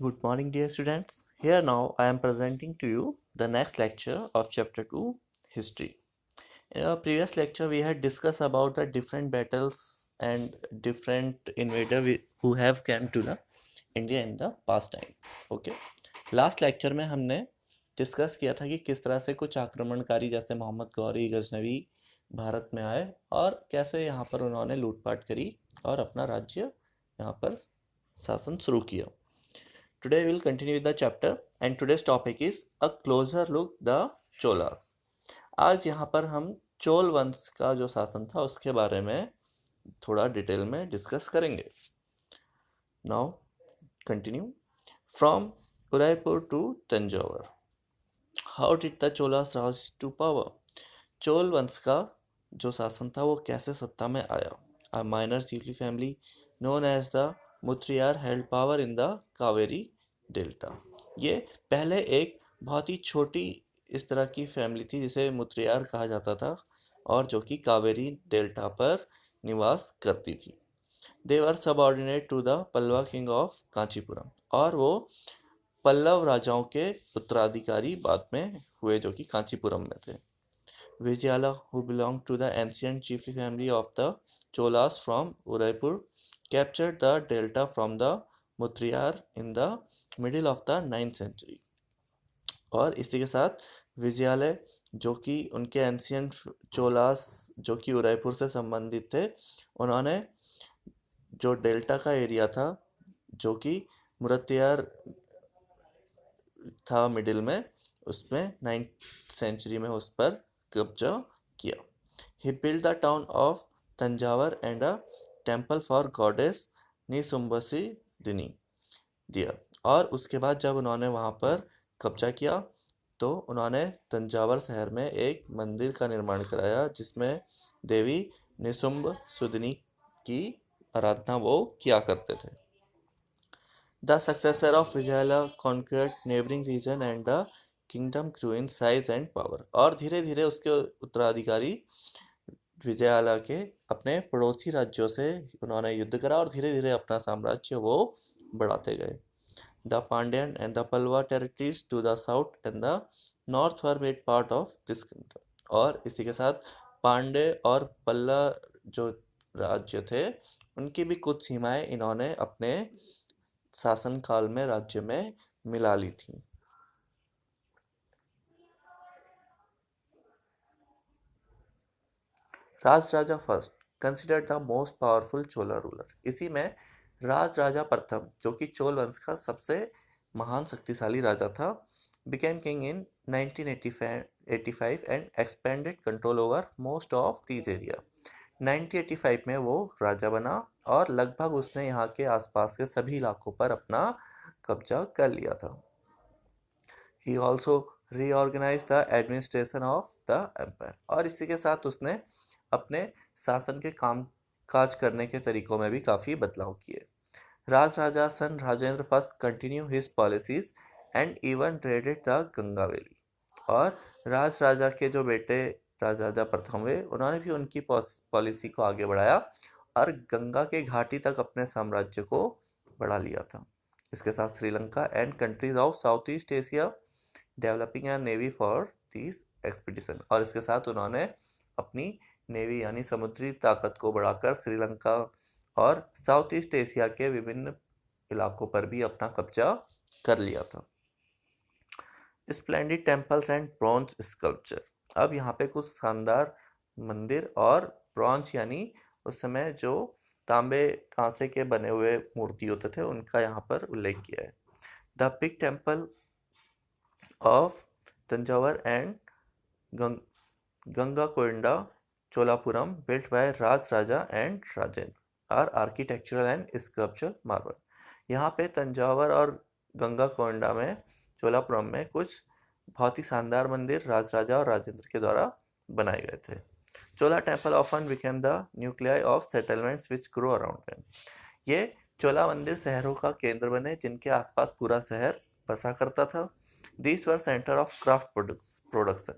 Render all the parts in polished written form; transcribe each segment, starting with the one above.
Good morning, dear students. Here now I am presenting to you the next lecture of Chapter 2 History. In our previous lecture, we had discussed about the different battles and different invaders who have come to the India in the past time. Okay. Last lecture में हमने discuss किया था कि किस तरह से कुछ आक्रमणकारी जैसे मोहम्मद गौरी गजनवी भारत में आए और कैसे यहाँ पर उन्होंने लूटपाट करी और अपना राज्य यहाँ पर शासन शुरू किया. Today we will continue with the chapter and today's topic is a closer look the Cholas. आज यहाँ पर हम चोल वंश का जो शासन था उसके बारे में थोड़ा डिटेल में डिस्कस करेंगे. Now continue. From Udaipur to Tanjore. How did the Cholas rise to power? Chola वंश का जो शासन था वो कैसे सत्ता में आया? A minor chiefly family known as the Mutriyar held power in the Kaveri delta. ये पहले एक बहुत ही छोटी इस तरह की फैमिली थी जिसे मुत्रियार कहा जाता था और जो कि कावेरी डेल्टा पर निवास करती थी. They were subordinate to the Pallava king of Kanchipuram और वो पल्लव राजाओं के उत्तराधिकारी बाद में हुए जो कि कांचीपुरम में थे. Vijayalaya who belong to the ancient chiefly family of the Cholas from Udaipur captured the delta from the Muttaraiyar in the middle of the 9th century. और इसी के साथ विजयालय जो कि उनके एंशियंट चोलास जो कि उदयपुर से संबंधित थे उन्होंने जो डेल्टा का एरिया था जो कि मुरत्तियार था मिडिल में उसमें 9th सेंचुरी में उस पर कब्जा किया. He build the town of Thanjavur and a temple for goddess Nisumbhasudini दिया. और उसके बाद जब उन्होंने वहाँ पर कब्जा किया तो उन्होंने तंजावर शहर में एक मंदिर का निर्माण कराया जिसमें देवी निसुम्ब सुदिनी की आराधना वो किया करते थे. The successor of Vijayalaya conquered neighbouring region and the kingdom grew in size and power. और धीरे धीरे उसके उत्तराधिकारी विजयाला के अपने पड़ोसी राज्यों से उन्होंने युद्ध करा और धीरे धीरे अपना साम्राज्य वो बढ़ाते गए. The Pandyan and the Palwa territories to the south and the north were made part of this kingdom. और इसी के साथ पांडे और पल्ला जो राज्य थे उनकी भी कुछ सीमाएं इन्होंने अपने शासन काल में राज्य में मिला ली थी. Raja Raja first considered the most powerful Chola ruler. इसी में राज राजा प्रथम जो कि चोल वंश का सबसे महान शक्तिशाली राजा था became king in 1985 and expanded control over most of these area. 1985 में वो राजा बना और लगभग उसने यहाँ के आसपास के सभी इलाकों पर अपना कब्जा कर लिया था. He also reorganized the administration of the empire. और इसी के साथ उसने अपने शासन के काम काज करने के तरीकों में भी काफ़ी बदलाव किए. Raja Raja son Rajendra first continue his policies and even traded the Ganga valley. और राज राजा के जो बेटे राज राजा प्रथम हुए उन्होंने भी उनकी पॉलिसी को आगे बढ़ाया और गंगा के घाटी तक अपने साम्राज्य को बढ़ा लिया था. इसके साथ Sri Lanka and countries of south east Asia developing a navy for this expedition. और इसके साथ उन्होंने अपनी नेवी यानी समुद्री ताकत को बढ़ाकर श्रीलंका और साउथ ईस्ट एशिया के विभिन्न इलाकों पर भी अपना कब्जा कर लिया था. Splendid temples and bronze sculpture. अब यहाँ पे कुछ शानदार मंदिर और ब्रॉन्ज यानी उस समय जो तांबे कांसे के बने हुए मूर्ति होते थे उनका यहाँ पर उल्लेख किया है. The big temple of Thanjavur and Gangaikonda Cholapuram built by Raja Raja and Rajendra are architectural and sculptural marvel. यहाँ पे तंजावर और गंगा कोयंडा में चोलापुरम में कुछ बहुत ही शानदार मंदिर राज राजा और राजेंद्र के द्वारा बनाए गए थे. Chola temple often became the nuclei of settlements which grow around them. ये चोला मंदिर शहरों का केंद्र बने जिनके आसपास पूरा शहर बसा करता था. This were centre of craft production.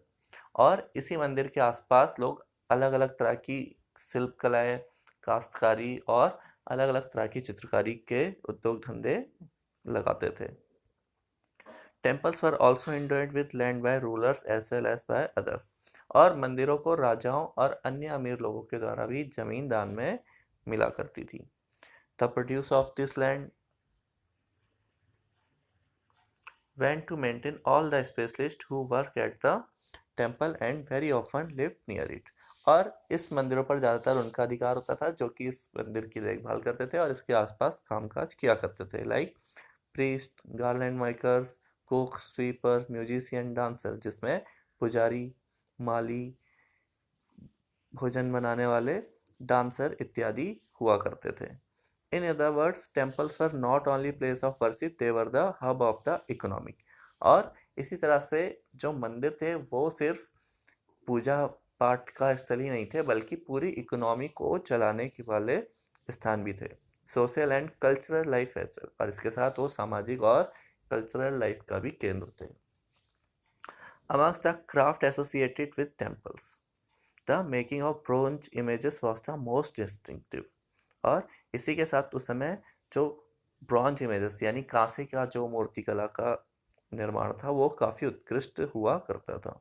और इसी मंदिर के आसपास लोग अलग अलग तरह की शिल्प कलाएं काश्तकारी और अलग अलग तरह की चित्रकारी के उद्योग धंधे लगाते थे। Temples were also endowed with land by rulers as well as by others. और मंदिरों को राजाओं और अन्य अमीर लोगों के द्वारा भी जमीन दान में मिला करती थी। The produce of this land went to maintain all the specialists who work at the temple and very often lived near it। और इस मंदिरों पर ज़्यादातर उनका अधिकार होता था जो कि इस मंदिर की देखभाल करते थे और इसके आसपास कामकाज किया करते थे, like priest, garland makers, cook, sweeper, musician, dancer, जिसमें पुजारी, माली, भोजन बनाने वाले, डांसर इत्यादि हुआ करते थे। In other words, temples were not only place of worship, they were the hub of the economy। और इसी तरह से जो मंदिर थे वो सिर्फ पूजा पाठ का स्थल ही नहीं थे बल्कि पूरी इकोनॉमी को चलाने के वाले स्थान भी थे। Social and cultural life as well, और इसके साथ वो सामाजिक और कल्चरल लाइफ का भी केंद्र थे। Amongst the craft associated with temples, the making of bronze images was the most distinctive। और इसी के साथ उस समय जो ब्रॉन्ज इमेजेस यानी कांसे का जो मूर्ति कला का निर्माण था वो काफ़ी उत्कृष्ट हुआ करता था।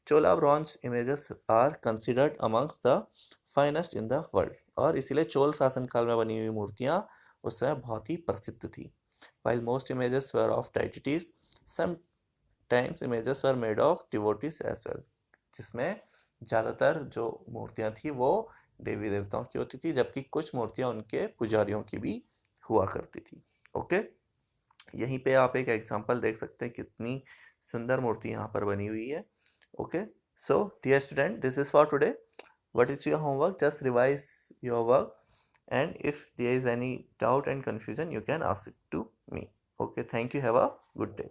Chola bronze images are considered amongst the finest in the world. और इसीलिए चोल शासनकाल में बनी हुई मूर्तियाँ उस समय बहुत ही प्रसिद्ध थी। While most images were of deities, sometimes images were made of devotees as well। जिसमें ज़्यादातर जो मूर्तियाँ थी वो देवी देवताओं की होती थी जबकि कुछ मूर्तियाँ उनके पुजारियों की भी हुआ करती थी। ओके, यहीं पे आप एक एग्जांपल देख सकते हैं कितनी सुंदर मूर्ति यहाँ पर बनी हुई है। Okay, so dear student, this is for today. What is your homework? Just revise your work and if there is any doubt and confusion you can ask it to me. Okay, thank you, have a good day.